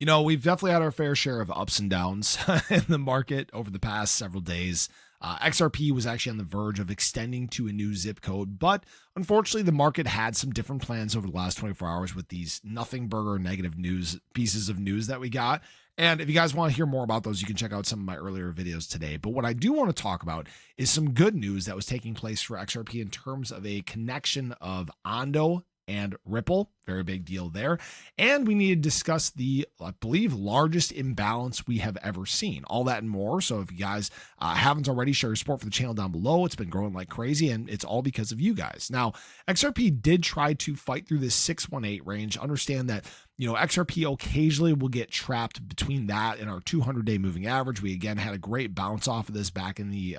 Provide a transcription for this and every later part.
We've definitely had our fair share of ups and downs in the market over the past several days. XRP was actually on the verge of extending to a new zip code, but unfortunately, the market had some different plans over the last 24 hours with these nothing burger negative news pieces of news that we got. And if you guys want to hear more about those, you can check out some of my earlier videos today. But what I do want to talk about is some good news that was taking place for XRP in terms of a connection of Ondo and Ripple. Very big deal there. And we need to discuss the, I believe, largest imbalance we have ever seen. All that and more. So if you guys haven't already, share your support for the channel down below. It's been growing like crazy, and it's all because of you guys. Now, XRP did try to fight through this 618 range. Understand that, XRP occasionally will get trapped between that and our 200-day moving average. We, again, had a great bounce off of this back in the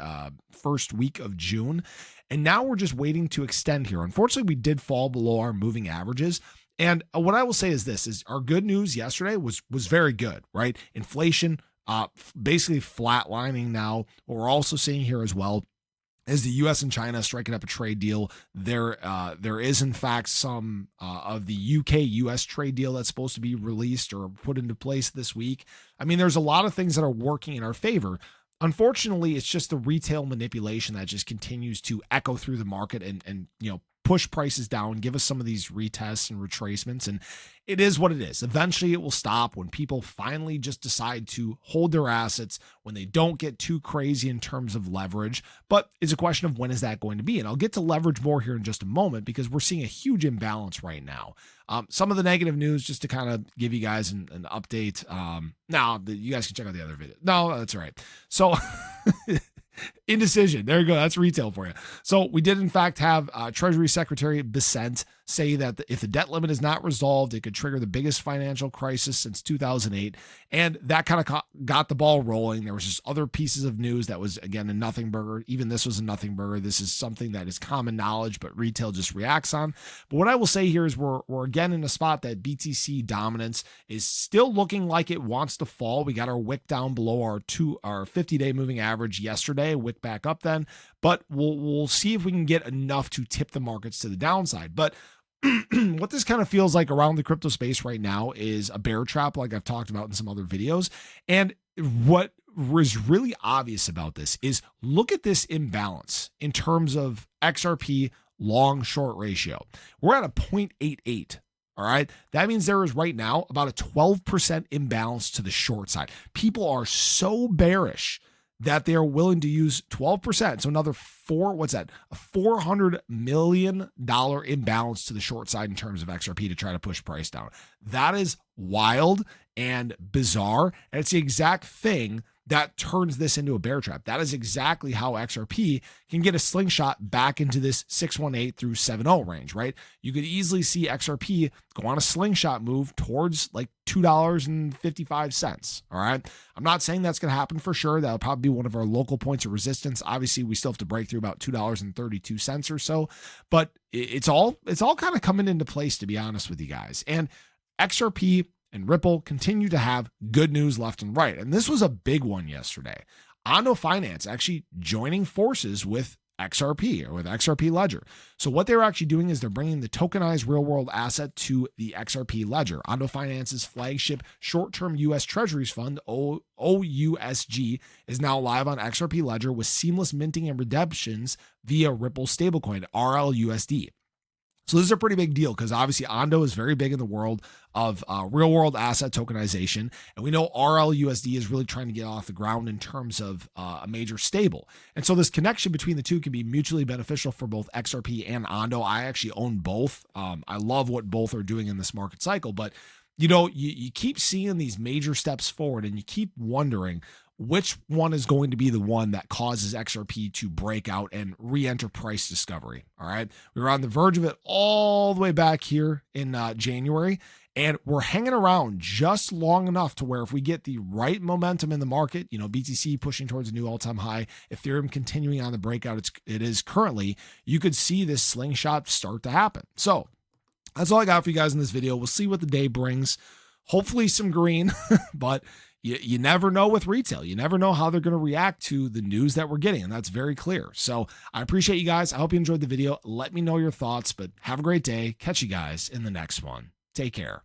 first week of June. And now we're just waiting to extend here. Unfortunately, we did fall below our moving averages. And what I will say is this, is our good news yesterday was very good, right? Inflation basically flatlining now. What we're also seeing here as well is the U.S. and China striking up a trade deal. There is, in fact, some of the UK-U.S. trade deal that's supposed to be released or put into place this week. I mean, there's a lot of things that are working in our favor. Unfortunately, it's just the retail manipulation that just continues to echo through the market and push prices down, give us some of these retests and retracements. And it is what it is. Eventually it will stop when people finally just decide to hold their assets, when they don't get too crazy in terms of leverage. But it's a question of when is that going to be? And I'll get to leverage more here in just a moment, because we're seeing a huge imbalance right now. Some of the negative news, just to kind of give you guys an update. Now you guys can check out the other video. No, that's all right. So indecision. There you go. That's retail for you. So we did, in fact, have Treasury Secretary Bessent say that if the debt limit is not resolved, it could trigger the biggest financial crisis since 2008. And that kind of got the ball rolling. There was just other pieces of news that was, again, a nothing burger. Even this was a nothing burger. This is something that is common knowledge, but retail just reacts on. But what I will say here is we're again in a spot that BTC dominance is still looking like it wants to fall. We got our wick down below our 50-day moving average yesterday, wick back up then, but we'll see if we can get enough to tip the markets to the downside. But what this kind of feels like around the crypto space right now is a bear trap, like I've talked about in some other videos. And what was really obvious about this is look at this imbalance in terms of XRP long short ratio. We're at a 0.88. All right. That means there is right now about a 12% imbalance to the short side. People are so bearish that they are willing to use 12%. So another a $400 million imbalance to the short side in terms of XRP to try to push price down. That is wild and bizarre. And it's the exact thing that turns this into a bear trap. That is exactly how XRP can get a slingshot back into this 618 through 70 range, right? You could easily see XRP go on a slingshot move towards like $2.55. All right. I'm not saying that's going to happen for sure. That'll probably be one of our local points of resistance. Obviously, we still have to break through about $2.32 or so, but it's all kind of coming into place, to be honest with you guys. And XRP and Ripple continue to have good news left and right. And this was a big one yesterday. Ondo Finance actually joining forces with XRP, or with XRP Ledger. So what they're actually doing is they're bringing the tokenized real world asset to the XRP Ledger. Ondo Finance's flagship short-term U.S. Treasuries fund, OUSG, is now live on XRP Ledger with seamless minting and redemptions via Ripple stablecoin, RLUSD. So this is a pretty big deal, because obviously Ondo is very big in the world of real world asset tokenization. And we know RLUSD is really trying to get off the ground in terms of a major stable. And so this connection between the two can be mutually beneficial for both XRP and Ondo. I actually own both. I love what both are doing in this market cycle, but you keep seeing these major steps forward, and you keep wondering which one is going to be the one that causes XRP to break out and re-enter price discovery. All right. We were on the verge of it all the way back here in January, and we're hanging around just long enough to where if we get the right momentum in the market, BTC pushing towards a new all-time high, Ethereum continuing on the breakout it is currently, you could see this slingshot start to happen. So that's all I got for you guys in this video. We'll see what the day brings. Hopefully some green, but you never know with retail. You never know how they're going to react to the news that we're getting, and that's very clear. So I appreciate you guys. I hope you enjoyed the video. Let me know your thoughts, but have a great day. Catch you guys in the next one. Take care.